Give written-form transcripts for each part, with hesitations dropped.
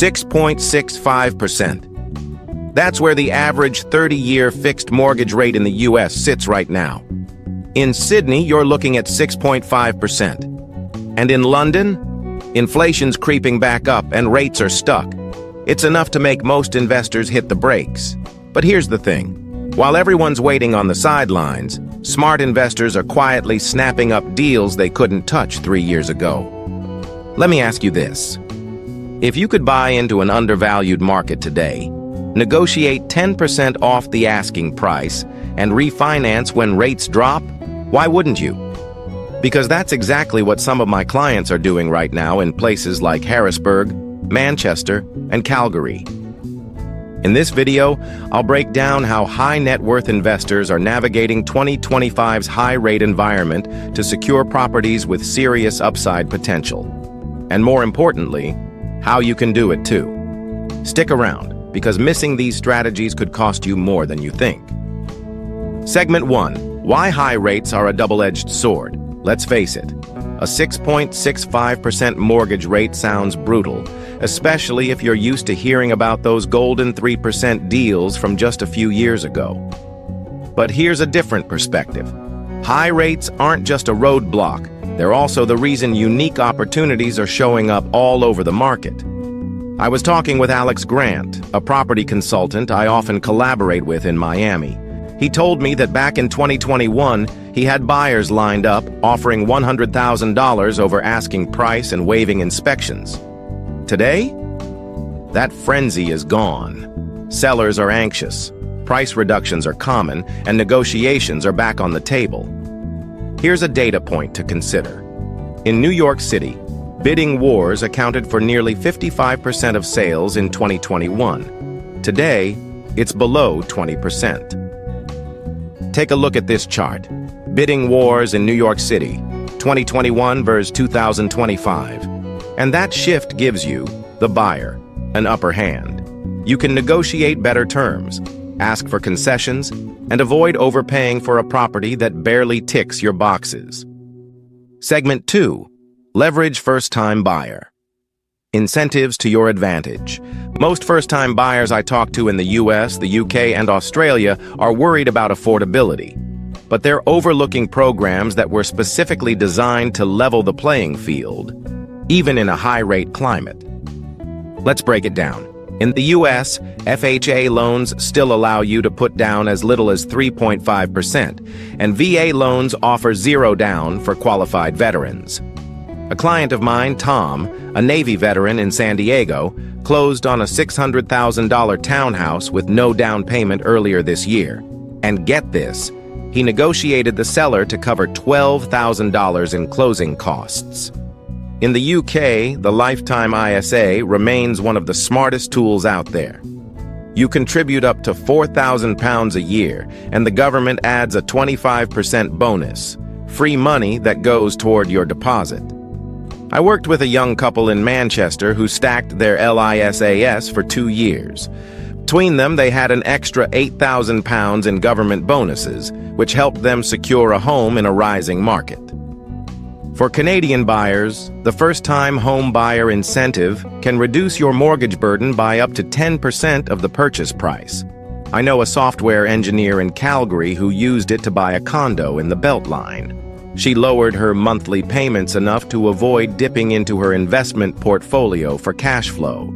6.65%. That's where the average 30-year fixed mortgage rate in the U.S. sits right now. In Sydney, you're looking at 6.5%. And in London, inflation's creeping back up and rates are stuck. It's enough to make most investors hit the brakes. But here's the thing. While everyone's waiting on the sidelines, smart investors are quietly snapping up deals they couldn't touch 3 years ago. Let me ask you this. If you could buy into an undervalued market today, negotiate 10% off the asking price, and refinance when rates drop, why wouldn't you? Because that's exactly what some of my clients are doing right now in places like Harrisburg, Manchester, and Calgary. In this video, I'll break down how high net worth investors are navigating 2025's high-rate environment to secure properties with serious upside potential. And more importantly, how you can do it too. Stick around, because missing these strategies could cost you more than you think. Segment 1. Why high rates are a double-edged sword. Let's face it, a 6.65% mortgage rate sounds brutal, especially if you're used to hearing about those golden 3% deals from just a few years ago. But here's a different perspective. High rates aren't just a roadblock, they're also the reason unique opportunities are showing up all over the market. I was talking with Alex Grant, a property consultant I often collaborate with in Miami. He told me that back in 2021, he had buyers lined up offering $100,000 over asking price and waiving inspections. Today, that frenzy is gone. Sellers are anxious, price reductions are common, and negotiations are back on the table. Here's a data point to consider. In New York City, bidding wars accounted for nearly 55% of sales in 2021. Today, it's below 20%. Take a look at this chart. Bidding wars in New York City, 2021 versus 2025. And that shift gives you, the buyer, an upper hand. You can negotiate better terms, ask for concessions, and avoid overpaying for a property that barely ticks your boxes. Segment 2. Leverage first-time buyer. Incentives to your advantage. Most first-time buyers I talk to in the US, the UK, and Australia are worried about affordability. But they're overlooking programs that were specifically designed to level the playing field, even in a high-rate climate. Let's break it down. In the US, FHA loans still allow you to put down as little as 3.5%, and VA loans offer zero down for qualified veterans. A client of mine, Tom, a Navy veteran in San Diego, closed on a $600,000 townhouse with no down payment earlier this year. And get this, he negotiated the seller to cover $12,000 in closing costs. In the UK, the lifetime ISA remains one of the smartest tools out there. You contribute up to £4,000 a year, and the government adds a 25% bonus, free money that goes toward your deposit. I worked with a young couple in Manchester who stacked their LISAS for 2 years. Between them, they had an extra £8,000 in government bonuses, which helped them secure a home in a rising market. For Canadian buyers, the first-time home buyer incentive can reduce your mortgage burden by up to 10% of the purchase price. I know a software engineer in Calgary who used it to buy a condo in the Beltline. She lowered her monthly payments enough to avoid dipping into her investment portfolio for cash flow.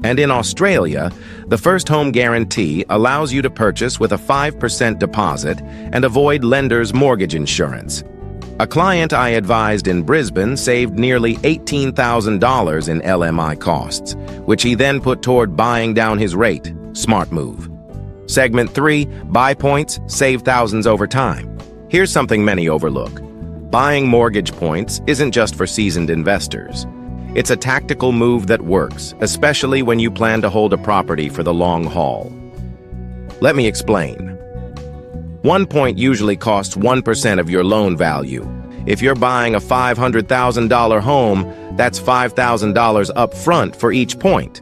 And in Australia, the first home guarantee allows you to purchase with a 5% deposit and avoid lenders' mortgage insurance. A client I advised in Brisbane saved nearly $18,000 in LMI costs, which he then put toward buying down his rate. Smart move. Segment 3, buy points, save thousands over time. Here's something many overlook. Buying mortgage points isn't just for seasoned investors. It's a tactical move that works, especially when you plan to hold a property for the long haul. Let me explain. 1 point usually costs 1% of your loan value. If you're buying a $500,000 home, that's $5,000 up front for each point.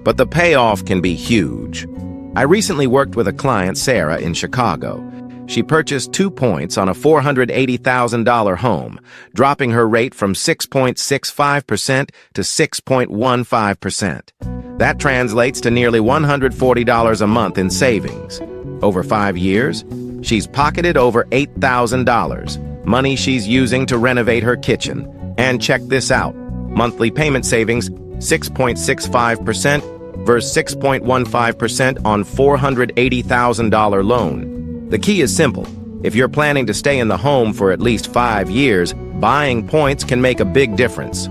But the payoff can be huge. I recently worked with a client, Sarah, in Chicago. She purchased 2 points on a $480,000 home, dropping her rate from 6.65% to 6.15%. That translates to nearly $140 a month in savings. Over 5 years, she's pocketed over $8,000, money she's using to renovate her kitchen. And check this out. Monthly payment savings, 6.65% versus 6.15% on $480,000 loan. The key is simple. If you're planning to stay in the home for at least 5 years, buying points can make a big difference.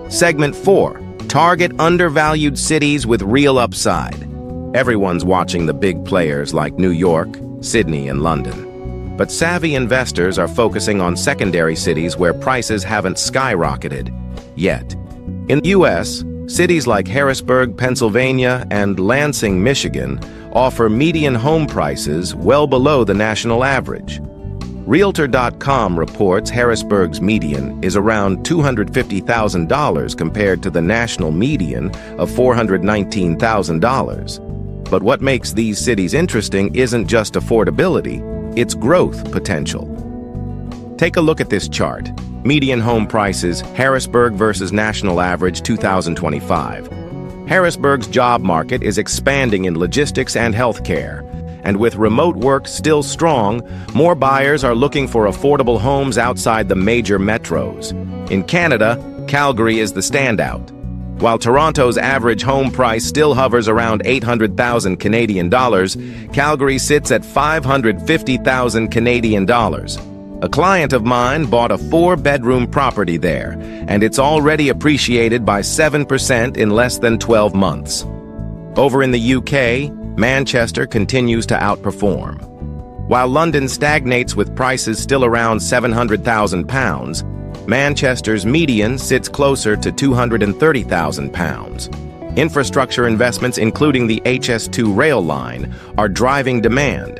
Segment 4. Target undervalued cities with real upside. Everyone's watching the big players like New York, Sydney, and London. But savvy investors are focusing on secondary cities where prices haven't skyrocketed yet. In the U.S., cities like Harrisburg, Pennsylvania, and Lansing, Michigan, offer median home prices well below the national average. Realtor.com reports Harrisburg's median is around $250,000 compared to the national median of $419,000. But what makes these cities interesting isn't just affordability, it's growth potential. Take a look at this chart. Median home prices, Harrisburg versus national average 2025. Harrisburg's job market is expanding in logistics and healthcare, and with remote work still strong, more buyers are looking for affordable homes outside the major metros. In Canada, Calgary is the standout. While Toronto's average home price still hovers around 800,000 Canadian dollars, Calgary sits at 550,000 Canadian dollars. A client of mine bought a 4-bedroom property there, and it's already appreciated by 7% in less than 12 months. Over in the UK, Manchester continues to outperform. While London stagnates with prices still around £700,000, Manchester's median sits closer to £230,000. Infrastructure investments, including the HS2 rail line, are driving demand.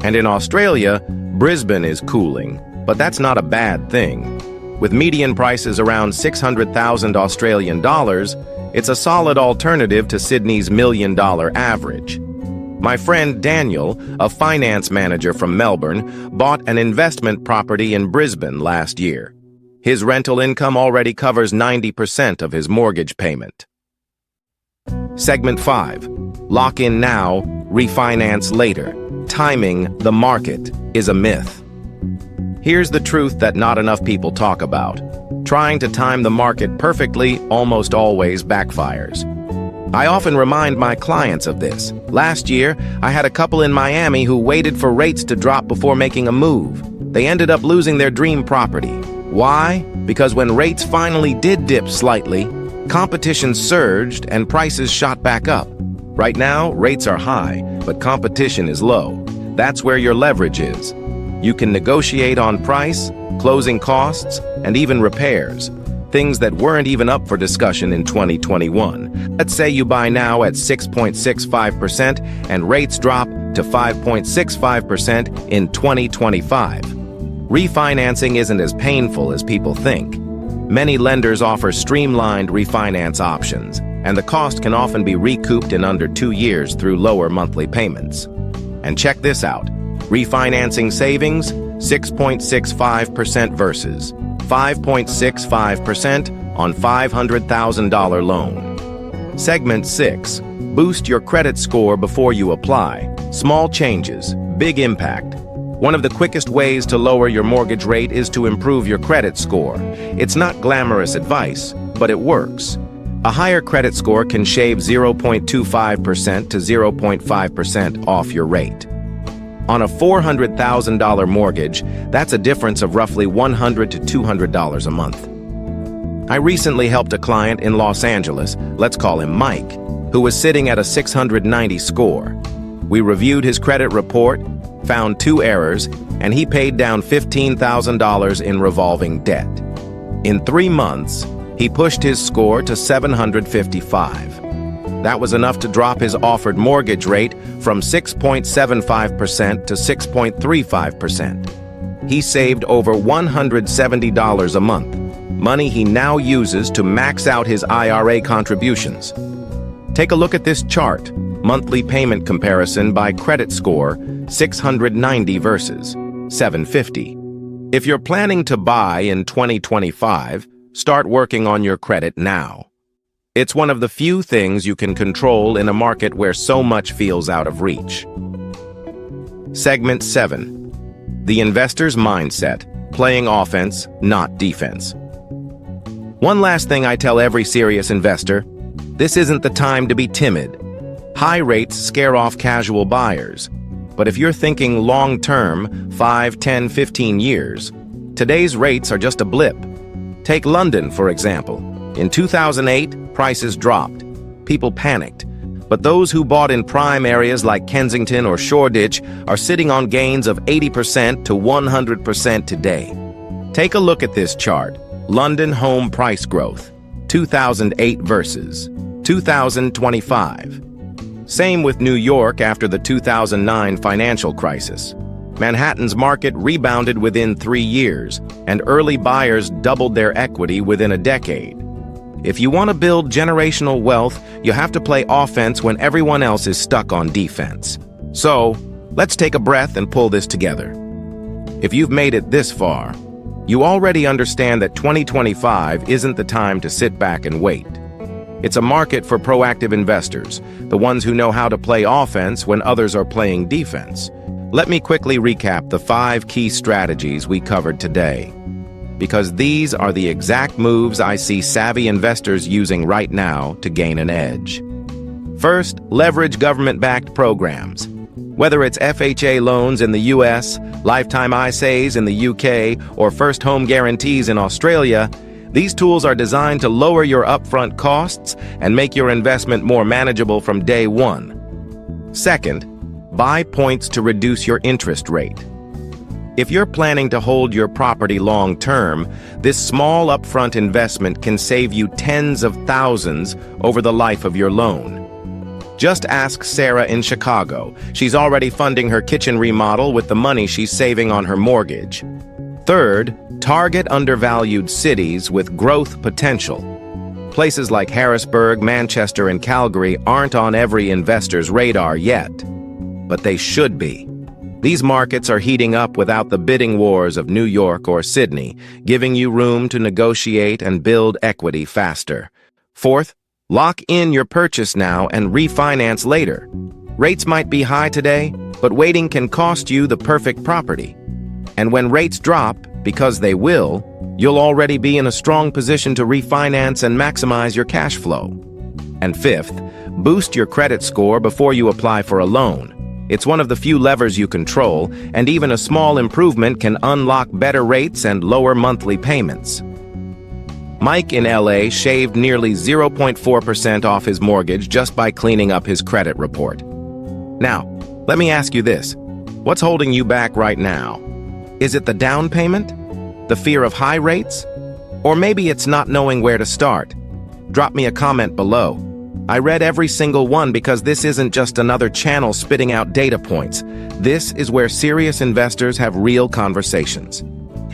And in Australia, Brisbane is cooling, but that's not a bad thing. With median prices around 600,000 Australian dollars, it's a solid alternative to Sydney's $1 million average. My friend Daniel, a finance manager from Melbourne, bought an investment property in Brisbane last year. His rental income already covers 90% of his mortgage payment. Segment 5. Lock in now, refinance later. Timing the market is a myth. Here's the truth that not enough people talk about. Trying to time the market perfectly almost always backfires. I often remind my clients of this. Last year, I had a couple in Miami who waited for rates to drop before making a move. They ended up losing their dream property. Why? Because when rates finally did dip slightly, competition surged and prices shot back up. Right now, rates are high, but competition is low. That's where your leverage is. You can negotiate on price, closing costs, and even repairs, things that weren't even up for discussion in 2021. Let's say you buy now at 6.65% and rates drop to 5.65% in 2025. Refinancing isn't as painful as people think. Many lenders offer streamlined refinance options, and the cost can often be recouped in under 2 years through lower monthly payments. And check this out. Refinancing savings, 6.65% versus 5.65% on $500,000 loan. Segment 6. Boost your credit score before you apply. Small changes, big impact. One of the quickest ways to lower your mortgage rate is to improve your credit score. It's not glamorous advice, but it works. A higher credit score can shave 0.25% to 0.5% off your rate. On a $400,000 mortgage, that's a difference of roughly $100 to $200 a month. I recently helped a client in Los Angeles, let's call him Mike, who was sitting at a 690 score. We reviewed his credit report, found 2 errors, and he paid down $15,000 in revolving debt. In 3 months, he pushed his score to 755. That was enough to drop his offered mortgage rate from 6.75% to 6.35%. He saved over $170 a month, money he now uses to max out his IRA contributions. Take a look at this chart. monthly payment comparison by credit score, 690 versus 750. If you're planning to buy in 2025, start working on your credit now. It's one of the few things you can control in a market where so much feels out of reach. Segment 7. The investor's mindset, playing offense, not defense. One last thing I tell every serious investor, this isn't the time to be timid. High rates scare off casual buyers. But if you're thinking long-term, 5, 10, 15 years, today's rates are just a blip. Take London, for example. In 2008, prices dropped. People panicked. But those who bought in prime areas like Kensington or Shoreditch are sitting on gains of 80% to 100% today. Take a look at this chart. London home price growth, 2008 versus 2025. Same with New York after the 2009 financial crisis. Manhattan's market rebounded within 3 years, and early buyers doubled their equity within a decade. If you want to build generational wealth, you have to play offense when everyone else is stuck on defense. So, let's take a breath and pull this together. If you've made it this far, you already understand that 2025 isn't the time to sit back and wait. It's a market for proactive investors, the ones who know how to play offense when others are playing defense. Let me quickly recap the 5 key strategies we covered today, because these are the exact moves I see savvy investors using right now to gain an edge. First, leverage government-backed programs. Whether it's FHA loans in the US, lifetime ISAs in the UK, or first home guarantees in Australia, these tools are designed to lower your upfront costs and make your investment more manageable from day one. Second, buy points to reduce your interest rate. If you're planning to hold your property long-term, this small upfront investment can save you tens of thousands over the life of your loan. Just ask Sarah in Chicago. She's already funding her kitchen remodel with the money she's saving on her mortgage. Third, target undervalued cities with growth potential. Places like Harrisburg, Manchester, and Calgary aren't on every investor's radar yet, but they should be. These markets are heating up without the bidding wars of New York or Sydney, giving you room to negotiate and build equity faster. Fourth, lock in your purchase now and refinance later. Rates might be high today, but waiting can cost you the perfect property. And when rates drop, because they will, you'll already be in a strong position to refinance and maximize your cash flow. And fifth, boost your credit score before you apply for a loan. It's one of the few levers you control, and even a small improvement can unlock better rates and lower monthly payments. Mike in LA shaved nearly 0.4% off his mortgage just by cleaning up his credit report. Now, let me ask you this. What's holding you back right now? Is it the down payment? The fear of high rates? Or maybe it's not knowing where to start? Drop me a comment below. I read every single one because this isn't just another channel spitting out data points. This is where serious investors have real conversations.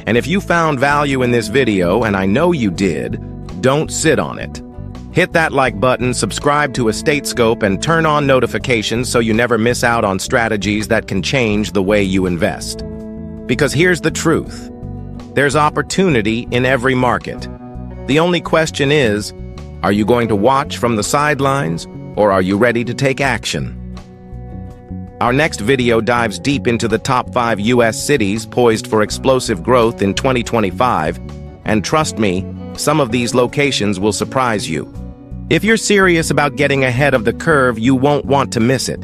And if you found value in this video, and I know you did, don't sit on it. Hit that like button, subscribe to EstateScope, and turn on notifications so you never miss out on strategies that can change the way you invest. Because here's the truth. There's opportunity in every market. The only question is, are you going to watch from the sidelines, or are you ready to take action? Our next video dives deep into the top 5 US cities poised for explosive growth in 2025, and trust me, some of these locations will surprise you. If you're serious about getting ahead of the curve, you won't want to miss it.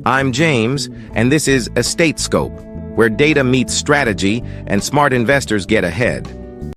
I'm James, and this is EstateScope, where data meets strategy and smart investors get ahead.